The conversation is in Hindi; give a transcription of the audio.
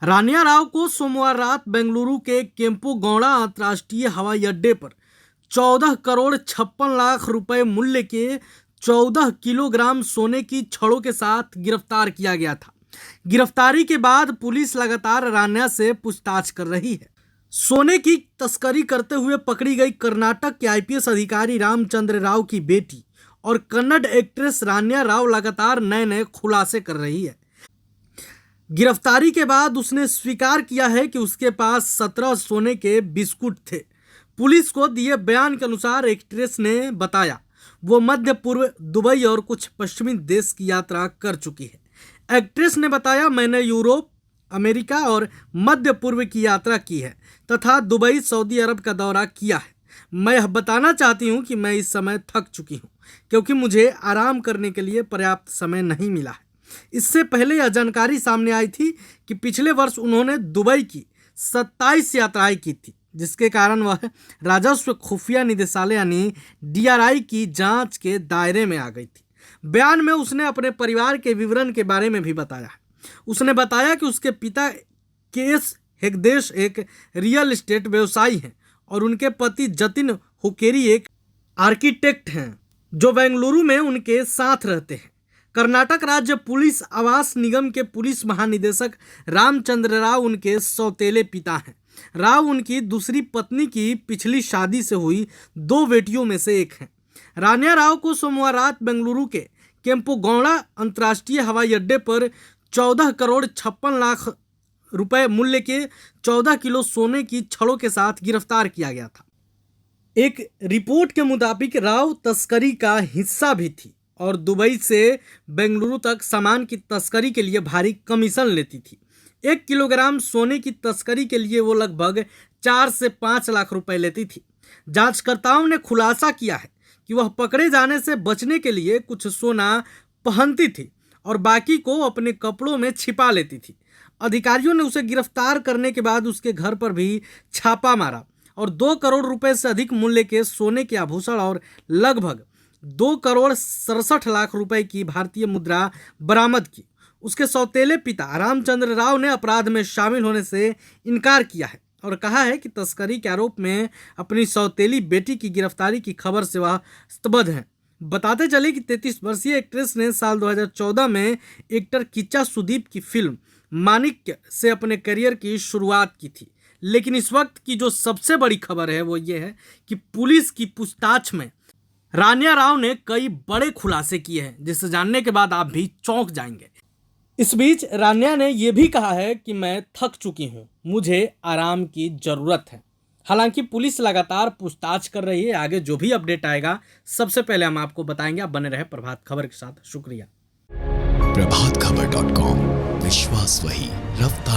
रानिया राव को सोमवार रात बेंगलुरु के केंपुगौड़ा अंतर्राष्ट्रीय हवाई अड्डे पर 14 करोड़ 56 लाख रुपए मूल्य के 14 किलोग्राम सोने की छड़ों के साथ गिरफ्तार किया गया था। गिरफ्तारी के बाद पुलिस लगातार रानिया से पूछताछ कर रही है। सोने की तस्करी करते हुए पकड़ी गई कर्नाटक के आईपीएस अधिकारी रामचंद्र राव की बेटी और कन्नड़ एक्ट्रेस रानिया राव लगातार नए नए खुलासे कर रही है। गिरफ्तारी के बाद उसने स्वीकार किया है कि उसके पास 17 सोने के बिस्कुट थे। पुलिस को दिए बयान के अनुसार एक्ट्रेस ने बताया वो मध्य पूर्व, दुबई और कुछ पश्चिमी देश की यात्रा कर चुकी है। एक्ट्रेस ने बताया, मैंने यूरोप, अमेरिका और मध्य पूर्व की यात्रा की है तथा दुबई, सऊदी अरब का दौरा किया है। मैं यह बताना चाहती हूँ कि मैं इस समय थक चुकी हूँ क्योंकि मुझे आराम करने के लिए पर्याप्त समय नहीं मिला है। इससे पहले यह जानकारी सामने आई थी कि पिछले वर्ष उन्होंने दुबई की 27 यात्राएं की थी, जिसके कारण वह राजस्व खुफिया निदेशालय यानी डीआरआई की जांच के दायरे में आ गई थी। बयान में उसने अपने परिवार के विवरण के बारे में भी बताया। उसने बताया कि उसके पिता केएस हेगदेश एक रियल एस्टेट व्यवसायी हैं और उनके पति जतिन हुकेरी एक आर्किटेक्ट हैं जो बेंगलुरु में उनके साथ रहते हैं। कर्नाटक राज्य पुलिस आवास निगम के पुलिस महानिदेशक रामचंद्र राव उनके सौतेले पिता हैं। राव उनकी दूसरी पत्नी की पिछली शादी से हुई 2 बेटियों में से एक हैं। रानिया राव को सोमवार रात बेंगलुरु के केंपुगौड़ा अंतर्राष्ट्रीय हवाई अड्डे पर 14 करोड़ 56 लाख रुपए मूल्य के 14 किलो सोने की छड़ों के साथ गिरफ्तार किया गया था। एक रिपोर्ट के मुताबिक राव तस्करी का हिस्सा भी थी और दुबई से बेंगलुरु तक सामान की तस्करी के लिए भारी कमीशन लेती थी। 1 किलोग्राम सोने की तस्करी के लिए वो लगभग 4 से 5 लाख रुपए लेती थी। जांचकर्ताओं ने खुलासा किया है कि वह पकड़े जाने से बचने के लिए कुछ सोना पहनती थी और बाकी को अपने कपड़ों में छिपा लेती थी। अधिकारियों ने उसे गिरफ्तार करने के बाद उसके घर पर भी छापा मारा और 2 करोड़ रुपए से अधिक मूल्य के सोने के आभूषण और लगभग 2 करोड़ 67 लाख रुपए की भारतीय मुद्रा बरामद की। उसके सौतेले पिता रामचंद्र राव ने अपराध में शामिल होने से इनकार किया है और कहा है कि तस्करी के आरोप में अपनी सौतेली बेटी की गिरफ्तारी की खबर से वह स्तब्ध हैं। बताते चले कि 33 वर्षीय एक्ट्रेस ने साल 2014 में एक्टर किच्चा सुदीप की फिल्म माणिक्य से अपने करियर की शुरुआत की थी। लेकिन इस वक्त की जो सबसे बड़ी खबर है वो ये है कि पुलिस की पूछताछ में रानिया राव ने कई बड़े खुलासे किए हैं, जिसे जानने के बाद आप भी चौंक जाएंगे। इस बीच रानिया ने यह भी कहा है कि मैं थक चुकी हूं, मुझे आराम की जरूरत है। हालांकि पुलिस लगातार पूछताछ कर रही है। आगे जो भी अपडेट आएगा सबसे पहले हम आपको बताएंगे। आप बने रहे प्रभात खबर के साथ। शुक्रिया। प्रभातखबर.com, विश्वास वही, रफ्तार